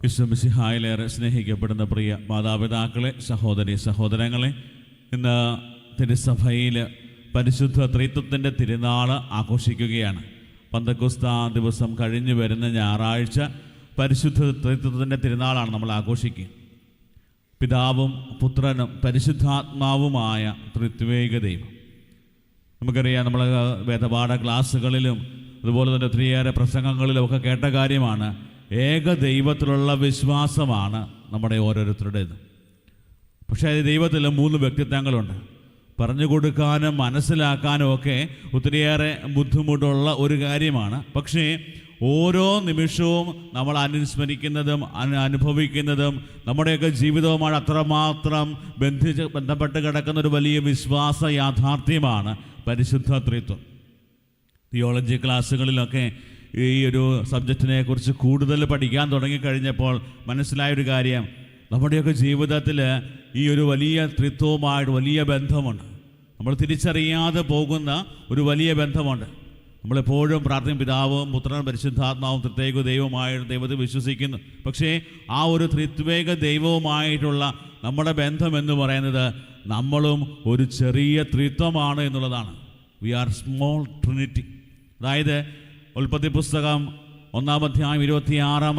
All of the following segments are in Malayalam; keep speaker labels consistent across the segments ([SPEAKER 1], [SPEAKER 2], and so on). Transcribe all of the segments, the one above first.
[SPEAKER 1] മിശിഹായിലേറെ സ്നേഹിക്കപ്പെടുന്ന പ്രിയ മാതാപിതാക്കളെ, സഹോദരി സഹോദരങ്ങളെ, ഇന്ന് തിരുസഭയിൽ പരിശുദ്ധ ത്രിത്വത്തിൻ്റെ തിരുനാൾ ആഘോഷിക്കുകയാണ്. പന്തക്കോസ്ത ദിവസം കഴിഞ്ഞു വരുന്ന ഞായറാഴ്ച പരിശുദ്ധ ത്രിത്വത്തിൻ്റെ തിരുനാളാണ് നമ്മൾ ആഘോഷിക്കുക. പിതാവും പുത്രനും പരിശുദ്ധാത്മാവുമായ ത്രിത്വേക ദൈവം. നമുക്കറിയാം, നമ്മൾ വേദപാഠ ക്ലാസ്സുകളിലും അതുപോലെ തന്നെ ഒത്തിരിയേറെ പ്രസംഗങ്ങളിലും ഒക്കെ കേട്ട കാര്യമാണ്. ഏക ദൈവത്തിലുള്ള വിശ്വാസമാണ് നമ്മുടെ ഓരോരുത്തരുടേത്. പക്ഷേ ദൈവത്തിൽ 3 വ്യക്തിത്വങ്ങളുണ്ട്. പറഞ്ഞു കൊടുക്കാനും മനസ്സിലാക്കാനും ഒക്കെ ഒത്തിരിയേറെ ബുദ്ധിമുട്ടുള്ള ഒരു കാര്യമാണ്. പക്ഷേ ഓരോ നിമിഷവും നമ്മൾ അനുസ്മരിക്കുന്നതും അനുഭവിക്കുന്നതും നമ്മുടെയൊക്കെ ജീവിതവുമായി അത്രമാത്രം ബന്ധപ്പെട്ട് കിടക്കുന്ന ഒരു വലിയ വിശ്വാസ യാഥാർത്ഥ്യമാണ് പരിശുദ്ധ ത്രിത്വം. തിയോളജി ക്ലാസ്സുകളിലൊക്കെ ഈ ഒരു സബ്ജക്റ്റിനെ കുറിച്ച് കൂടുതൽ പഠിക്കാൻ തുടങ്ങിക്കഴിഞ്ഞപ്പോൾ മനസ്സിലായൊരു കാര്യം, നമ്മുടെയൊക്കെ ജീവിതത്തിൽ ഈ ഒരു വലിയ ത്രിത്വവുമായിട്ട് വലിയ ബന്ധമുണ്ട്. നമ്മൾ തിരിച്ചറിയാതെ പോകുന്ന ഒരു വലിയ ബന്ധമുണ്ട്. നമ്മളെപ്പോഴും പ്രാർത്ഥന പിതാവും പുത്രനും പരിശുദ്ധാത്മാവും ത്രിത്വേക ദൈവമായ ദൈവത്തെ വിശ്വസിക്കുന്നു. പക്ഷേ ആ ഒരു ത്രിത്വേക ദൈവവുമായിട്ടുള്ള നമ്മുടെ ബന്ധം എന്ന് പറയുന്നത് നമ്മളും ഒരു ചെറിയ ത്രിത്വമാണ് എന്നുള്ളതാണ്. We are small trinity. അതായത് ഉൽപ്പത്തി പുസ്തകം 1-ാം അധ്യായം 26-ാം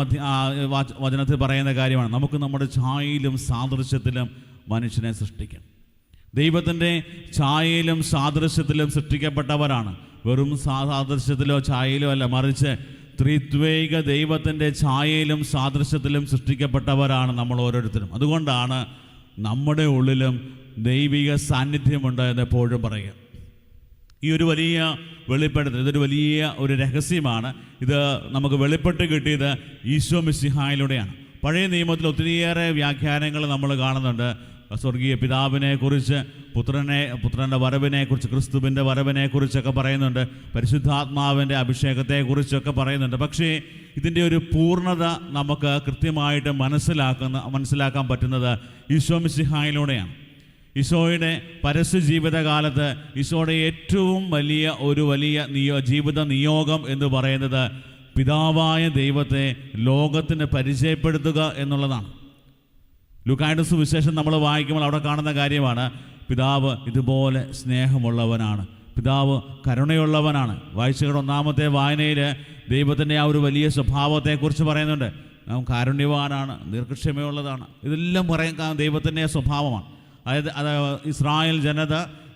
[SPEAKER 1] വചനത്തിൽ പറയുന്ന കാര്യമാണ്, നമുക്ക് നമ്മുടെ ഛായയിലും സാദൃശ്യത്തിലും മനുഷ്യനെ സൃഷ്ടിക്കാം. ദൈവത്തിൻ്റെ ഛായയിലും സാദൃശ്യത്തിലും സൃഷ്ടിക്കപ്പെട്ടവരാണ്. വെറും സാദൃശ്യത്തിലോ ഛായയിലോ അല്ല, മറിച്ച് ത്രിത്വേക ദൈവത്തിൻ്റെ ഛായയിലും സാദൃശ്യത്തിലും സൃഷ്ടിക്കപ്പെട്ടവരാണ് നമ്മൾ ഓരോരുത്തരും. അതുകൊണ്ടാണ് നമ്മുടെ ഉള്ളിലും ദൈവിക സാന്നിധ്യമുണ്ട് എന്ന് എപ്പോഴും പറയുക. ഈ ഒരു വലിയ വെളിപ്പെടുത്തൽ, ഇതൊരു വലിയ ഒരു രഹസ്യമാണ്. ഇത് നമുക്ക് വെളിപ്പെട്ട് കിട്ടിയത് ഈശോ മിശിഹായിലൂടെയാണ്. പഴയ നിയമത്തിൽ ഒത്തിരിയേറെ വ്യാഖ്യാനങ്ങൾ നമ്മൾ കാണുന്നുണ്ട്. സ്വർഗീയ പിതാവിനെക്കുറിച്ച്, പുത്രൻ്റെ വരവിനെക്കുറിച്ച്, ക്രിസ്തുവിൻ്റെ വരവിനെക്കുറിച്ചൊക്കെ പറയുന്നുണ്ട്, പരിശുദ്ധാത്മാവിൻ്റെ അഭിഷേകത്തെക്കുറിച്ചൊക്കെ പറയുന്നുണ്ട്. പക്ഷേ ഇതിൻ്റെ ഒരു പൂർണ്ണത നമുക്ക് കൃത്യമായിട്ട് മനസ്സിലാക്കാൻ പറ്റുന്നത് ഈശോ മിശിഹായിലൂടെയാണ്. ഈശോയുടെ പരസ്യ ജീവിതകാലത്ത് ഈശോയുടെ ഏറ്റവും വലിയ ജീവിത നിയോഗം എന്ന് പറയുന്നത് പിതാവായ ദൈവത്തെ ലോകത്തിന് പരിചയപ്പെടുത്തുക എന്നുള്ളതാണ്. ലൂക്കായുടെ സുവിശേഷം നമ്മൾ വായിക്കുമ്പോൾ അവിടെ കാണുന്ന കാര്യമാണ്, പിതാവ് ഇതുപോലെ സ്നേഹമുള്ളവനാണ്, പിതാവ് കരുണയുള്ളവനാണ്. വായിച്ചയുടെ 1-ാമത്തെ വായനയിൽ ദൈവത്തിൻ്റെ ആ ഒരു വലിയ സ്വഭാവത്തെക്കുറിച്ച് പറയുന്നുണ്ട്. നാം കാരുണ്യവാനാണ്, ദീർഘക്ഷമയുള്ളതാണ്. ഇതെല്ലാം പറയാൻ ദൈവത്തിൻ്റെ സ്വഭാവമാണ്. അതായത് ഇസ്രായേൽ ജനത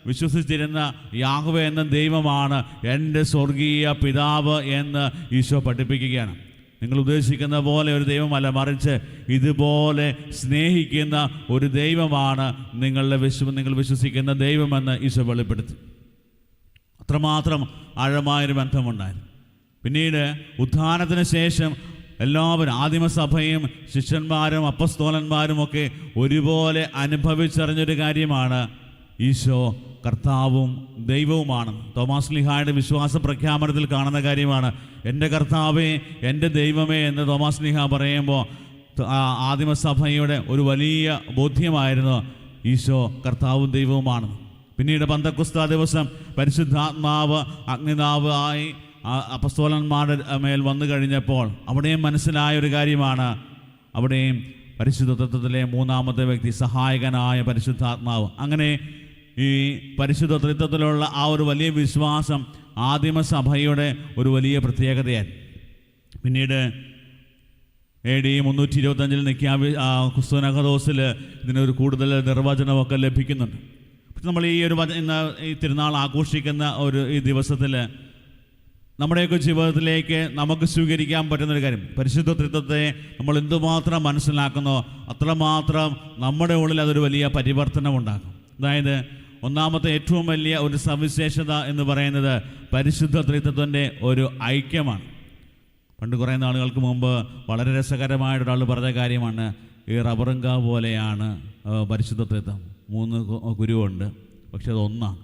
[SPEAKER 1] വിശ്വസിച്ചിരുന്ന യാഹ്വേ എന്ന ദൈവമാണ് എൻ്റെ സ്വർഗീയ പിതാവ് എന്ന് ഈശോ പഠിപ്പിക്കുകയാണ്. നിങ്ങൾ ഉദ്ദേശിക്കുന്ന പോലെ ഒരു ദൈവമല്ല, മറിച്ച് ഇതുപോലെ സ്നേഹിക്കുന്ന ഒരു ദൈവമാണ് നിങ്ങൾ വിശ്വസിക്കുന്ന ദൈവമെന്ന് ഈശോ വെളിപ്പെടുത്തി. അത്രമാത്രം ആഴമായൊരു ബന്ധമുണ്ടായിരുന്നു. പിന്നീട് ഉത്ഥാനത്തിന് ശേഷം എല്ലാവരും, ആദിമസഭയും ശിഷ്യന്മാരും അപ്പസ്തോലന്മാരും ഒക്കെ ഒരുപോലെ അനുഭവിച്ചറിഞ്ഞൊരു കാര്യമാണ് ഈശോ കർത്താവും ദൈവവുമാണ്. തോമാസ് ലീഹായുടെ വിശ്വാസ പ്രഖ്യാപനത്തിൽ കാണുന്ന കാര്യമാണ്, എൻ്റെ കർത്താവേ, എൻ്റെ ദൈവമേ എന്ന് തോമാസ് ലീഹ പറയുമ്പോൾ ആദിമസഭയുടെ ഒരു വലിയ ബോധ്യമായിരുന്നു ഈശോ കർത്താവും ദൈവവുമാണ്. പിന്നീട് പന്തക്കോസ്ത ദിവസം പരിശുദ്ധാത്മാവ് അഗ്നിനാവ് ആയി അപ്പസ്തോലന്മാരുടെ മേൽ വന്നു കഴിഞ്ഞപ്പോൾ അവിടെയും മനസ്സിലായൊരു കാര്യമാണ്, അവിടെയും പരിശുദ്ധ ത്രിത്വത്തിലെ 3-ാമത്തെ വ്യക്തി സഹായകനായ പരിശുദ്ധാത്മാവ്. അങ്ങനെ ഈ പരിശുദ്ധ ത്രിത്വത്തിലുള്ള ആ ഒരു വലിയ വിശ്വാസം ആദിമസഭയുടെ ഒരു വലിയ പ്രത്യേകതയായി. പിന്നീട് AD 325 നിക്കാ കുസ്തുനഹദോസിൽ ഇതിനൊരു കൂടുതൽ നിർവചനമൊക്കെ ലഭിക്കുന്നുണ്ട്. നമ്മൾ ഈ തിരുനാൾ ആഘോഷിക്കുന്ന ഈ ദിവസത്തിൽ നമ്മുടെയൊക്കെ ജീവിതത്തിലേക്ക് നമുക്ക് സ്വീകരിക്കാൻ പറ്റുന്നൊരു കാര്യം, പരിശുദ്ധ ത്രിത്വത്തെ നമ്മൾ എന്തുമാത്രം മനസ്സിലാക്കുന്നോ അത്രമാത്രം നമ്മുടെ ഉള്ളിൽ അതൊരു വലിയ പരിവർത്തനം ഉണ്ടാക്കും. അതായത് 1-ാമത്തെ ഏറ്റവും വലിയ ഒരു സവിശേഷത എന്ന് പറയുന്നത് പരിശുദ്ധ ത്രിത്വത്തിൻ്റെ ഒരു ഐക്യമാണ്. പണ്ട് കുറേ നാളുകൾക്ക് മുമ്പ് വളരെ രസകരമായിട്ടൊരാൾ പറഞ്ഞ കാര്യമാണ്, ഈ റബ്ബറുങ്ക പോലെയാണ് പരിശുദ്ധ ത്രിത്വം. 3 കുരുവുണ്ട്, പക്ഷെ അതൊന്നാണ്.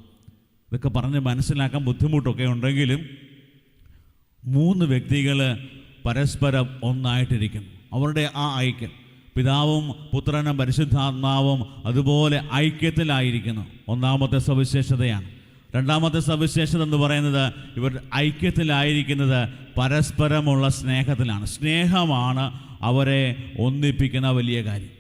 [SPEAKER 1] ഇതൊക്കെ പറഞ്ഞ് മനസ്സിലാക്കാൻ ബുദ്ധിമുട്ടൊക്കെ ഉണ്ടെങ്കിലും 3 വ്യക്തികൾ പരസ്പരം ഒന്നായിട്ടിരിക്കുന്നു. അവരുടെ ആ ഐക്യം, പിതാവും പുത്രനും പരിശുദ്ധാത്മാവും അതുപോലെ ഐക്യത്തിലായിരിക്കുന്നു. 1-ാമത്തെ സവിശേഷതയാണ്. രണ്ടാമത്തെ സവിശേഷത എന്ന് പറയുന്നത് ഇവർ ഐക്യത്തിലായിരിക്കുന്നത് പരസ്പരമുള്ള സ്നേഹത്തിലാണ്. സ്നേഹമാണ് അവരെ ഒന്നിപ്പിക്കുന്ന വലിയ കാര്യം.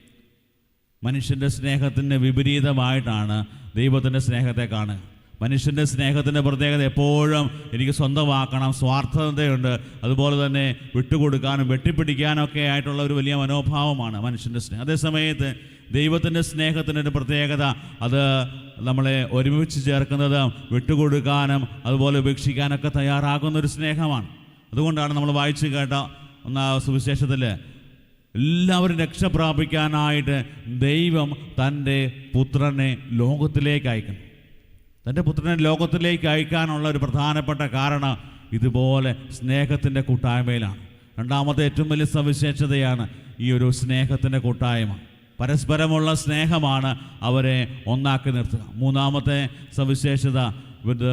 [SPEAKER 1] മനുഷ്യൻ്റെ സ്നേഹത്തിന് വിപരീതമായിട്ടാണ് ദൈവത്തിൻ്റെ സ്നേഹത്തെ കാണുക. മനുഷ്യൻ്റെ സ്നേഹത്തിൻ്റെ പ്രത്യേകത എപ്പോഴും എനിക്ക് സ്വന്തമാക്കണം, സ്വാർത്ഥതയുണ്ട്, അതുപോലെ തന്നെ വിട്ടുകൊടുക്കാനും വെട്ടിപ്പിടിക്കാനൊക്കെ ആയിട്ടുള്ള ഒരു വലിയ മനോഭാവമാണ് മനുഷ്യൻ്റെ സ്നേഹം. അതേസമയത്ത് ദൈവത്തിൻ്റെ സ്നേഹത്തിൻ്റെ പ്രത്യേകത അത് നമ്മളെ ഒരുമിച്ച് ചേർക്കുന്നത് വിട്ടുകൊടുക്കാനും അതുപോലെ ഉപേക്ഷിക്കാനൊക്കെ തയ്യാറാകുന്നൊരു സ്നേഹമാണ്. അതുകൊണ്ടാണ് നമ്മൾ വായിച്ച് കേട്ട സുവിശേഷത്തിൽ എല്ലാവരും രക്ഷ പ്രാപിക്കാനായിട്ട് ദൈവം തൻ്റെ പുത്രനെ ലോകത്തിലേക്ക് അയക്കണം. തൻ്റെ പുത്രനെ ലോകത്തിലേക്ക് അയക്കാനുള്ള ഒരു പ്രധാനപ്പെട്ട കാരണം ഇതുപോലെ സ്നേഹത്തിൻ്റെ കൂട്ടായ്മയിലാണ്. രണ്ടാമത്തെ ഏറ്റവും വലിയ സവിശേഷതയാണ് ഈ ഒരു സ്നേഹത്തിൻ്റെ കൂട്ടായ്മ. പരസ്പരമുള്ള സ്നേഹമാണ് അവരെ ഒന്നാക്കി നിർത്തുക. മൂന്നാമത്തെ സവിശേഷത ഇത്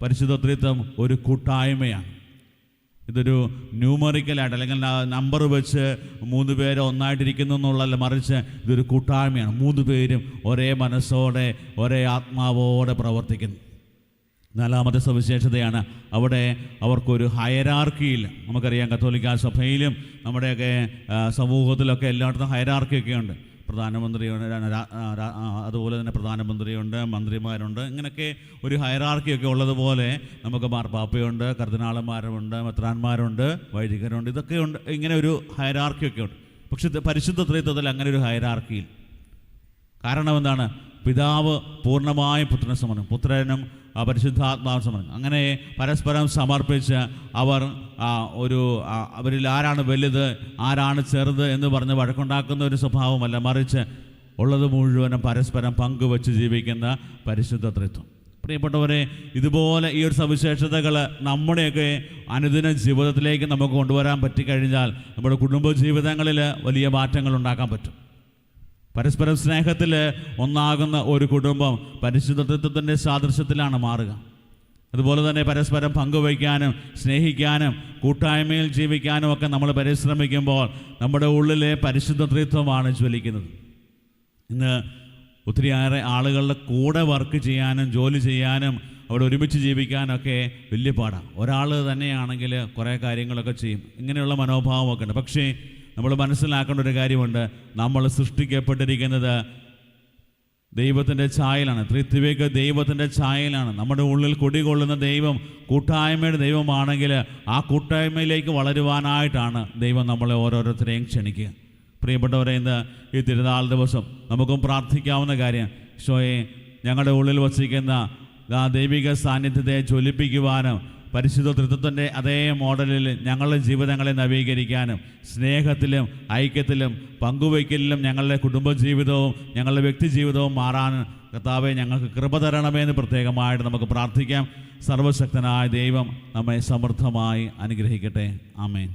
[SPEAKER 1] പരിശുദ്ധ ത്രിത്വം ഒരു കൂട്ടായ്മയാണ്. ഇതൊരു ന്യൂമറിക്കലായിട്ട് അല്ലെങ്കിൽ നമ്പർ വെച്ച് 3 പേര് ഒന്നായിട്ടിരിക്കുന്നു എന്നുള്ളതല്ല, മറിച്ച് ഇതൊരു കൂട്ടായ്മയാണ്. 3 പേരും ഒരേ മനസ്സോടെ ഒരേ ആത്മാവോടെ പ്രവർത്തിക്കുന്നു. നാലാമത്തെ സവിശേഷതയാണ് അവിടെ അവർക്കൊരു ഹയരാർക്കിയില്ല. നമുക്കറിയാം കത്തോലിക്ക സഭയിലും നമ്മുടെയൊക്കെ സമൂഹത്തിലൊക്കെ എല്ലായിടത്തും ഹയരാർക്കിയൊക്കെ ഉണ്ട്. പ്രധാനമന്ത്രിയുണ്ട്, അതുപോലെ തന്നെ പ്രധാനമന്ത്രിയുണ്ട്, മന്ത്രിമാരുണ്ട്, ഇങ്ങനെയൊക്കെ ഒരു ഹയറാർക്കിയൊക്കെ ഉള്ളതുപോലെ നമുക്ക് മാർപ്പാപ്പയുണ്ട്, കർദിനാളന്മാരുണ്ട്, മെത്രാന്മാരുണ്ട്, വൈദികരുണ്ട്, ഇതൊക്കെ ഉണ്ട്. ഇങ്ങനെ ഒരു ഹയറാർക്കിയൊക്കെ ഉണ്ട്. പക്ഷെ പരിശുദ്ധ ത്രിത്വത്തിൽ അങ്ങനെ ഒരു ഹയറാർക്കിയിൽ. കാരണം എന്താണ്? പിതാവ് പൂർണ്ണമായും പുത്രനെ സമർപ്പിക്കും, പുത്രനും പരിശുദ്ധാത്മാവ് സമർപ്പിക്കും. അങ്ങനെ പരസ്പരം സമർപ്പിച്ച് അവരിൽ ആരാണ് വലുത് ആരാണ് ചെറുത് എന്ന് പറഞ്ഞ് വഴക്കുണ്ടാക്കുന്ന ഒരു സ്വഭാവമല്ല, മറിച്ച് ഉള്ളത് മുഴുവനും പരസ്പരം പങ്കുവെച്ച് ജീവിക്കുന്ന പരിശുദ്ധ ത്രിത്വം. പ്രിയപ്പെട്ടവരെ, ഇതുപോലെ ഈ ഒരു സവിശേഷതകൾ നമ്മുടെയൊക്കെ അനുദിന ജീവിതത്തിലേക്ക് നമുക്ക് കൊണ്ടുവരാൻ പറ്റിക്കഴിഞ്ഞാൽ നമ്മുടെ കുടുംബ ജീവിതങ്ങളിൽ വലിയ മാറ്റങ്ങൾ ഉണ്ടാക്കാൻ പറ്റും. പരസ്പരം സ്നേഹത്തിൽ ഒന്നാകുന്ന ഒരു കുടുംബം പരിശുദ്ധ ത്രിത്വത്തിൻ്റെ സാദൃശ്യത്തിലാണ് മാറുക. അതുപോലെ തന്നെ പരസ്പരം പങ്കുവയ്ക്കാനും സ്നേഹിക്കാനും കൂട്ടായ്മയിൽ ജീവിക്കാനും ഒക്കെ നമ്മൾ പരിശ്രമിക്കുമ്പോൾ നമ്മുടെ ഉള്ളിലെ പരിശുദ്ധ ത്രിത്വമാണ് ജ്വലിക്കുന്നത്. ഇന്ന് ഒത്തിരിയേറെ ആളുകളുടെ കൂടെ വർക്ക് ചെയ്യാനും ജോലി ചെയ്യാനും അവിടെ ഒരുമിച്ച് ജീവിക്കാനൊക്കെ വലിയ പാടാണ്. ഒരാൾ തന്നെയാണെങ്കിൽ കുറേ കാര്യങ്ങളൊക്കെ ചെയ്യും, ഇങ്ങനെയുള്ള മനോഭാവമൊക്കെ ഉണ്ട്. പക്ഷേ നമ്മൾ മനസ്സിലാക്കേണ്ട ഒരു കാര്യമുണ്ട്, നമ്മൾ സൃഷ്ടിക്കപ്പെട്ടിരിക്കുന്നത് ദൈവത്തിൻ്റെ ഛായയിലാണ്, ത്രിത്വിക ദൈവത്തിൻ്റെ ഛായയിലാണ്. നമ്മുടെ ഉള്ളിൽ കുടികൊള്ളുന്ന ദൈവം കൂട്ടായ്മയുടെ ദൈവമാണെങ്കിൽ ആ കൂട്ടായ്മയിലേക്ക് വളരുവാനായിട്ടാണ് ദൈവം നമ്മളെ ഓരോരുത്തരെയും ക്ഷണിക്കുക. പ്രിയപ്പെട്ടവരെ, ഇന്ന് ഈ തിരുനാൾ ദിവസം നമുക്കും പ്രാർത്ഥിക്കാവുന്ന കാര്യം, ഈശോയെ ഞങ്ങളുടെ ഉള്ളിൽ വസിക്കുന്ന ആ ദൈവിക സാന്നിധ്യത്തെ ജ്വലിപ്പിക്കുവാനും പരിശുദ്ധ ത്രിത്വത്തിൻ്റെ അതേ മോഡലിൽ ഞങ്ങളുടെ ജീവിതങ്ങളെ നവീകരിക്കാനും സ്നേഹത്തിലും ഐക്യത്തിലും പങ്കുവയ്ക്കലിലും ഞങ്ങളുടെ കുടുംബജീവിതവും ഞങ്ങളുടെ വ്യക്തി ജീവിതവും മാറാൻ കർത്താവേ ഞങ്ങൾക്ക് കൃപ തരണമെന്ന് പ്രത്യേകമായിട്ട് നമുക്ക് പ്രാർത്ഥിക്കാം. സർവശക്തനായ ദൈവം നമ്മെ സമൃദ്ധമായി അനുഗ്രഹിക്കട്ടെ. ആമേൻ.